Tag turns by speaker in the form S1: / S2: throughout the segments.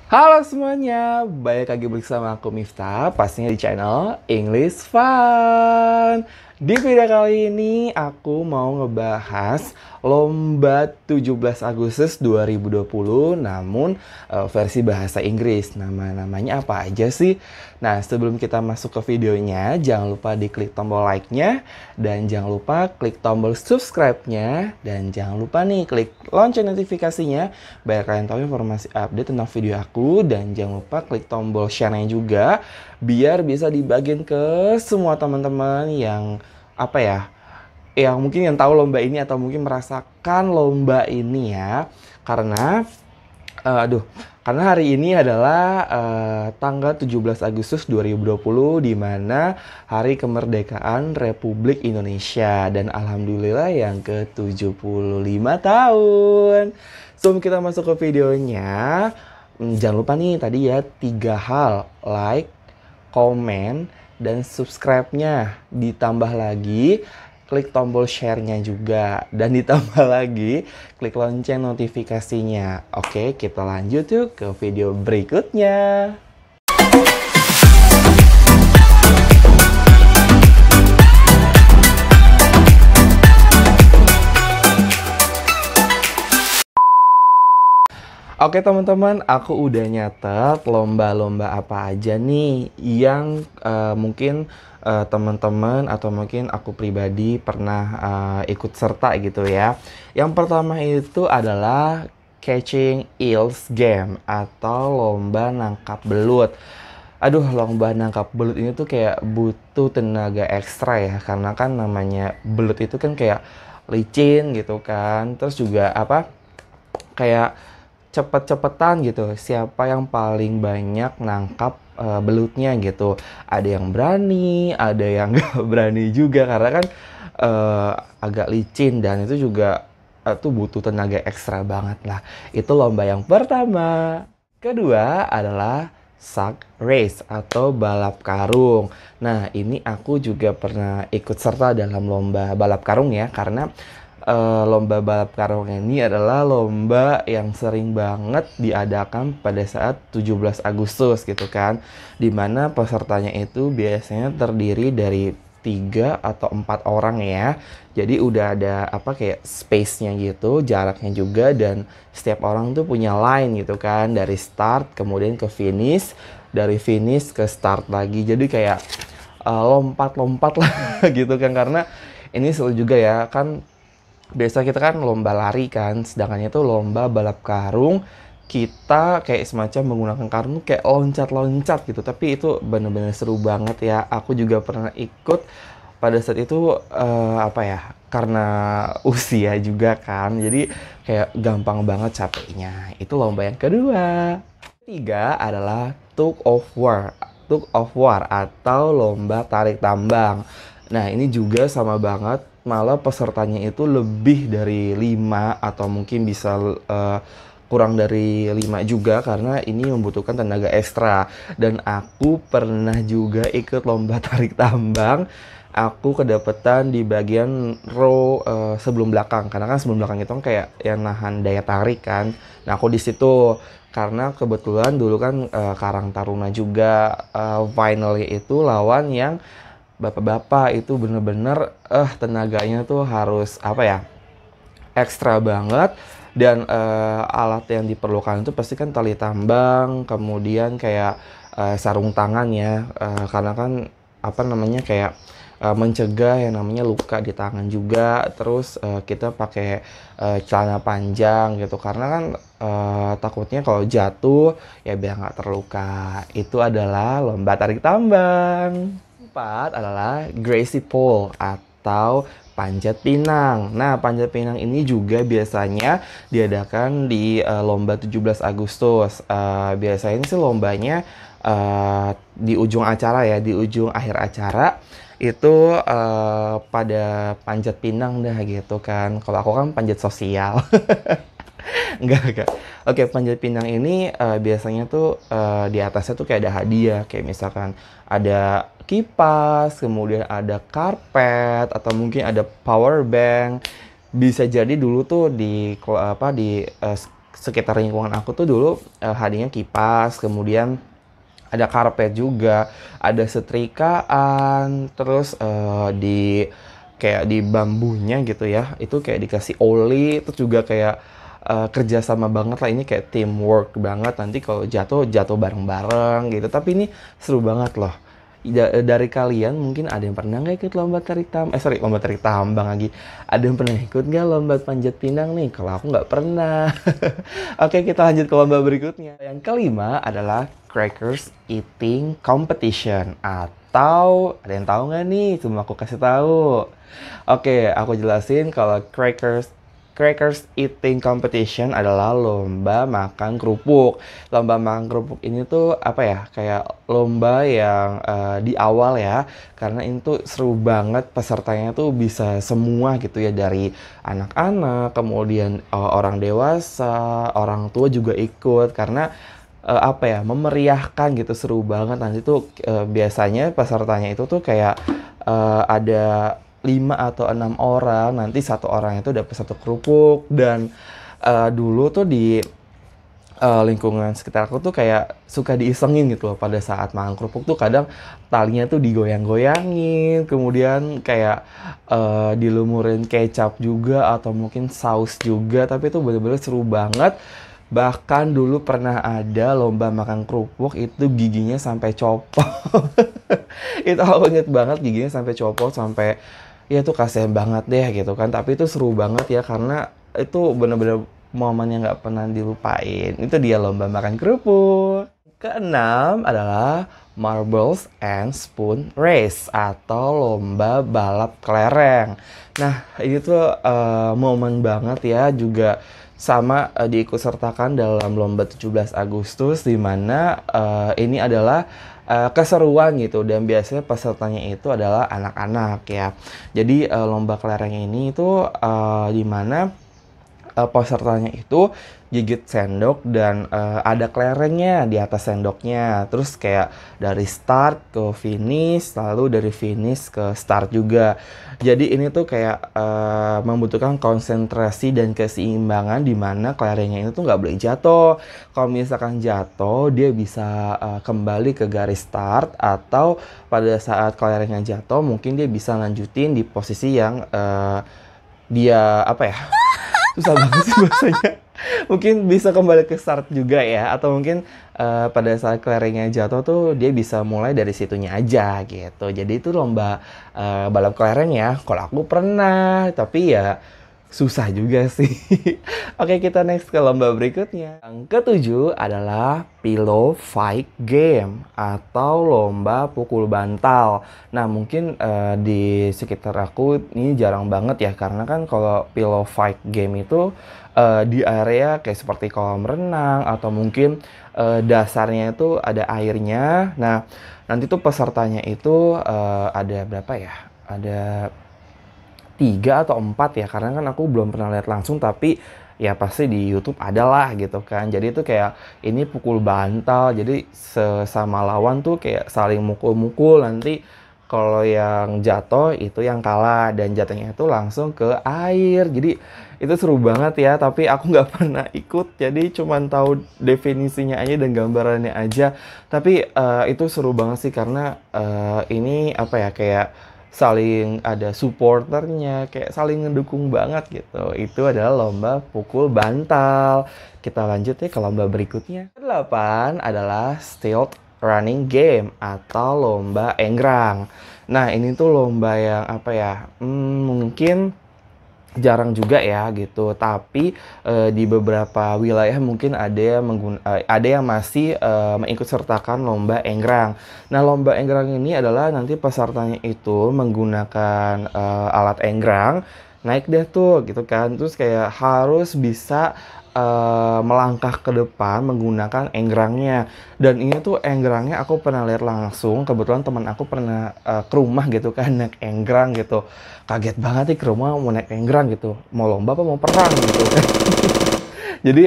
S1: Halo semuanya, balik lagi bersama aku Miftah, pastinya di channel English Fun. Di video kali ini aku mau ngebahas lomba 17 Agustus 2020 namun versi bahasa Inggris. Namanya apa aja sih? Nah, sebelum kita masuk ke videonya, jangan lupa diklik tombol like-nya dan jangan lupa klik tombol subscribe-nya dan jangan lupa nih klik lonceng notifikasinya biar kalian tahu informasi update tentang video aku, dan jangan lupa klik tombol share-nya juga biar bisa dibagiin ke semua teman-teman yang yang mungkin yang tahu lomba ini atau mungkin merasakan lomba ini ya. Karena hari ini adalah tanggal 17 Agustus 2020 di mana hari kemerdekaan Republik Indonesia dan alhamdulillah yang ke-75 tahun. Sebelum kita masuk ke videonya, jangan lupa nih tadi ya 3 hal: like, komen, dan subscribe-nya. Ditambah lagi klik tombol share-nya juga. Dan ditambah lagi klik lonceng notifikasinya. Oke, kita lanjut yuk ke video berikutnya. Oke teman-teman, aku udah nyatet lomba-lomba apa aja nih yang mungkin teman-teman atau mungkin aku pribadi pernah ikut serta gitu ya. Yang pertama itu adalah Catching Eels Game atau lomba nangkap belut. Aduh, lomba nangkap belut ini tuh kayak butuh tenaga ekstra ya, karena kan namanya belut itu kan kayak licin gitu kan. Terus juga kayak cepet-cepetan gitu, siapa yang paling banyak nangkap belutnya gitu. Ada yang berani, ada yang nggak berani juga karena kan agak licin dan itu juga tuh butuh tenaga ekstra banget lah. Itu lomba yang pertama. Kedua adalah sack race atau balap karung. Nah, ini aku juga pernah ikut serta dalam lomba balap karung ya, karena lomba balap karung ini adalah lomba yang sering banget diadakan pada saat 17 Agustus gitu kan. Dimana pesertanya itu biasanya terdiri dari 3 atau 4 orang ya. Jadi udah ada kayak space-nya gitu, jaraknya juga, dan setiap orang tuh punya line gitu kan. Dari start kemudian ke finish, dari finish ke start lagi. Jadi kayak lompat-lompat lah gitu kan, karena ini seru juga ya kan. Biasa kita kan lomba lari kan, sedangkan itu lomba balap karung. Kita kayak semacam menggunakan karung kayak loncat-loncat gitu. Tapi itu bener-bener seru banget ya. Aku juga pernah ikut pada saat itu karena usia juga kan. Jadi kayak gampang banget capeknya. Itu lomba yang kedua. Ketiga adalah tug of war. Tug of war atau lomba tarik tambang. Nah, ini juga sama banget, malah pesertanya itu lebih dari 5 atau mungkin bisa kurang dari 5 juga karena ini membutuhkan tenaga ekstra. Dan aku pernah juga ikut lomba tarik tambang. Aku kedapetan di bagian row sebelum belakang, karena kan sebelum belakang itu kan kayak yang nahan daya tarik kan. Nah, aku di situ karena kebetulan dulu kan Karang Taruna juga finalnya itu lawan yang bapak-bapak. Itu bener-bener tenaganya tuh harus ekstra banget. Dan alat yang diperlukan itu pasti kan tali tambang, kemudian kayak sarung tangan ya, karena kan kayak mencegah yang namanya luka di tangan juga. Terus kita pakai celana panjang gitu karena kan takutnya kalau jatuh ya biar nggak terluka. Itu adalah lomba tarik tambang. Keempat adalah Gracie Pole atau panjat pinang. Nah, panjat pinang ini juga biasanya diadakan di lomba 17 Agustus. Biasanya sih lombanya di ujung acara ya, di ujung akhir acara itu pada panjat pinang dah gitu kan. Kalau aku kan panjat sosial. Enggak. Oke, panjat pinang ini biasanya tuh di atasnya tuh kayak ada hadiah, kayak misalkan ada kipas, kemudian ada karpet, atau mungkin ada power bank. Bisa jadi dulu tuh di sekitar lingkungan aku tuh dulu hadirnya kipas, kemudian ada karpet juga, ada setrikaan, terus kayak di bambunya gitu ya, itu kayak dikasih oli, terus juga kayak kerja sama banget lah, ini kayak teamwork banget, nanti kalau jatuh, jatuh bareng-bareng gitu, tapi ini seru banget loh. Dari kalian mungkin ada yang pernah nggak ikut lomba lomba tarik tambang lagi. Ada yang pernah ikut nggak lomba panjat pinang nih? Kalau aku nggak pernah. Oke, kita lanjut ke lomba berikutnya. Yang kelima adalah crackers eating competition. Atau ada yang tahu nggak nih? Cuma aku kasih tahu. Oke, aku jelasin kalau Crackers Eating Competition adalah lomba makan kerupuk. Lomba makan kerupuk ini tuh apa ya? Kayak lomba yang di awal ya, karena ini tuh seru banget, pesertanya tuh bisa semua gitu ya, dari anak-anak, kemudian orang dewasa, orang tua juga ikut, karena apa ya, memeriahkan gitu, seru banget. Nanti tuh biasanya pesertanya itu tuh kayak ada 5 atau 6 orang, nanti satu orang itu dapat satu kerupuk. Dan dulu tuh di lingkungan sekitar aku tuh kayak suka diisengin gitu loh, pada saat makan kerupuk tuh kadang talinya tuh digoyang-goyangin, kemudian kayak dilumurin kecap juga atau mungkin saus juga, tapi itu bener-bener seru banget. Bahkan dulu pernah ada lomba makan kerupuk itu giginya sampai copot. Itu aku inget banget, giginya sampai copot, sampai ya tuh kasihan banget deh gitu kan. Tapi itu seru banget ya, karena itu bener-bener momen yang nggak pernah dilupain. Itu dia lomba makan kerupuk. Keenam adalah Marbles and Spoon Race atau lomba balap kelereng. Nah, ini tuh momen banget ya, juga sama diikutsertakan dalam lomba 17 Agustus, di mana ini adalah keseruan gitu, dan biasanya pesertanya itu adalah anak-anak ya. Jadi lomba kelereng ini itu di mana pesertanya itu gigit sendok dan ada kelerengnya di atas sendoknya. Terus kayak dari start ke finish, lalu dari finish ke start juga. Jadi ini tuh kayak membutuhkan konsentrasi dan keseimbangan, di mana kelerengnya itu tuh nggak boleh jatuh. Kalau misalkan jatuh, dia bisa kembali ke garis start, atau pada saat kelerengnya jatuh, mungkin dia bisa lanjutin di posisi yang dia apa ya? Susah banget sih bahasanya. Mungkin bisa kembali ke start juga ya, atau mungkin pada saat kelerengnya jatuh tuh dia bisa mulai dari situnya aja gitu. Jadi itu lomba balap kelereng ya. Kalau aku pernah, tapi ya susah juga sih. Oke, kita next ke lomba berikutnya. Yang ketujuh adalah Pillow Fight Game atau lomba pukul bantal. Nah, mungkin di sekitar aku ini jarang banget ya, karena kan kalau Pillow Fight Game itu di area kayak seperti kolam renang, atau mungkin dasarnya itu ada airnya. Nah, nanti tuh pesertanya itu ada berapa ya? Ada 3 atau 4 ya, karena kan aku belum pernah lihat langsung, tapi ya pasti di YouTube ada lah gitu kan. Jadi itu kayak ini pukul bantal, jadi sesama lawan tuh kayak saling mukul-mukul, nanti kalau yang jatuh itu yang kalah, dan jatuhnya itu langsung ke air. Jadi itu seru banget ya, tapi aku nggak pernah ikut, jadi cuman tahu definisinya aja dan gambarannya aja. Tapi itu seru banget sih, karena ini apa ya, kayak saling ada supporternya, kayak saling ngedukung banget gitu. Itu adalah lomba pukul bantal. Kita lanjut ya ke lomba berikutnya. Ke-8 adalah Stilt Running Game atau lomba enggrang. Nah, ini tuh lomba yang apa ya, mungkin jarang juga ya gitu, tapi di beberapa wilayah mungkin ada yang masih mengikut sertakan lomba enggrang. Nah, lomba enggrang ini adalah nanti pesertanya itu menggunakan alat enggrang, naik deh tuh gitu kan, terus kayak harus bisa melangkah ke depan menggunakan enggrangnya. Dan ini tuh enggrangnya aku pernah lihat langsung, kebetulan teman aku pernah ke rumah gitu kan, naik enggrang gitu. Kaget banget nih, ke rumah mau naik enggrang gitu, mau lomba apa mau perang gitu kan. Jadi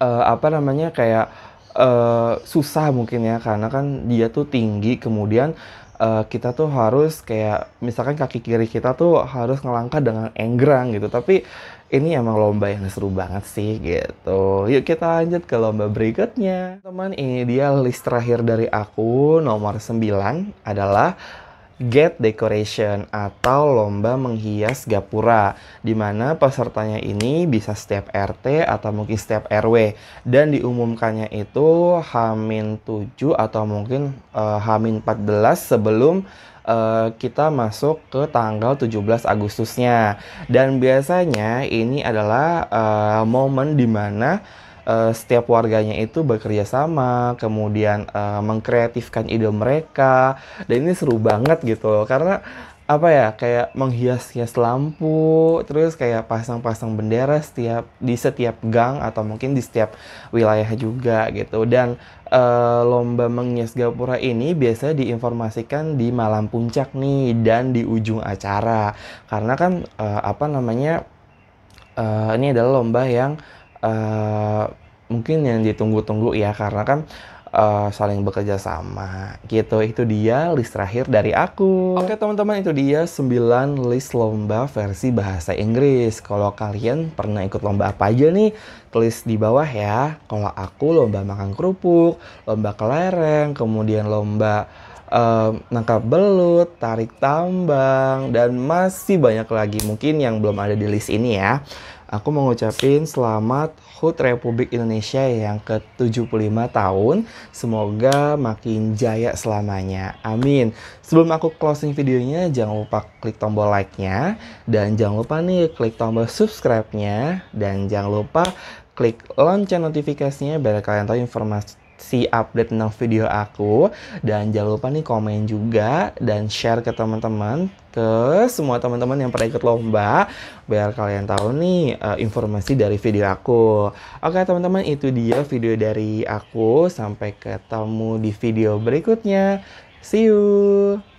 S1: apa namanya, kayak susah mungkin ya, karena kan dia tuh tinggi, kemudian kita tuh harus kayak misalkan kaki kiri kita tuh harus ngelangkah dengan enggrang gitu. Tapi ini emang lomba yang seru banget sih gitu. Yuk kita lanjut ke lomba berikutnya. Teman, ini dia list terakhir dari aku. Nomor 9 adalah Get Decoration atau lomba menghias gapura, di mana pesertanya ini bisa setiap RT atau mungkin setiap RW, dan diumumkannya itu H-7 atau mungkin H-14 sebelum kita masuk ke tanggal 17 Agustusnya. Dan biasanya ini adalah momen dimana setiap warganya itu bekerja sama, kemudian mengkreatifkan ide mereka, dan ini seru banget gitu karena apa ya, kayak menghias-hias lampu, terus kayak pasang-pasang bendera di setiap gang atau mungkin di setiap wilayah juga gitu. Dan lomba menghias gapura ini biasanya diinformasikan di malam puncak nih dan di ujung acara, karena kan apa namanya, ini adalah lomba yang mungkin yang ditunggu-tunggu ya, karena kan saling bekerja sama gitu. Itu dia list terakhir dari aku. Oke teman-teman, itu dia 9 list lomba versi bahasa Inggris. Kalau kalian pernah ikut lomba apa aja nih, tulis di bawah ya. Kalau aku lomba makan kerupuk, lomba kelereng, kemudian lomba nangkap belut, tarik tambang, dan masih banyak lagi mungkin yang belum ada di list ini ya. Aku mau ngucapin selamat HUT Republik Indonesia yang ke-75 tahun. Semoga makin jaya selamanya. Amin. Sebelum aku closing videonya, jangan lupa klik tombol like-nya. Dan jangan lupa nih klik tombol subscribe-nya. Dan jangan lupa klik lonceng notifikasinya biar kalian tahu informasi update tentang video aku. Dan jangan lupa nih komen juga dan share ke teman-teman, ke semua teman-teman yang pernah ikut lomba, biar kalian tahu nih informasi dari video aku. Oke teman-teman, itu dia video dari aku. Sampai ketemu di video berikutnya. See you.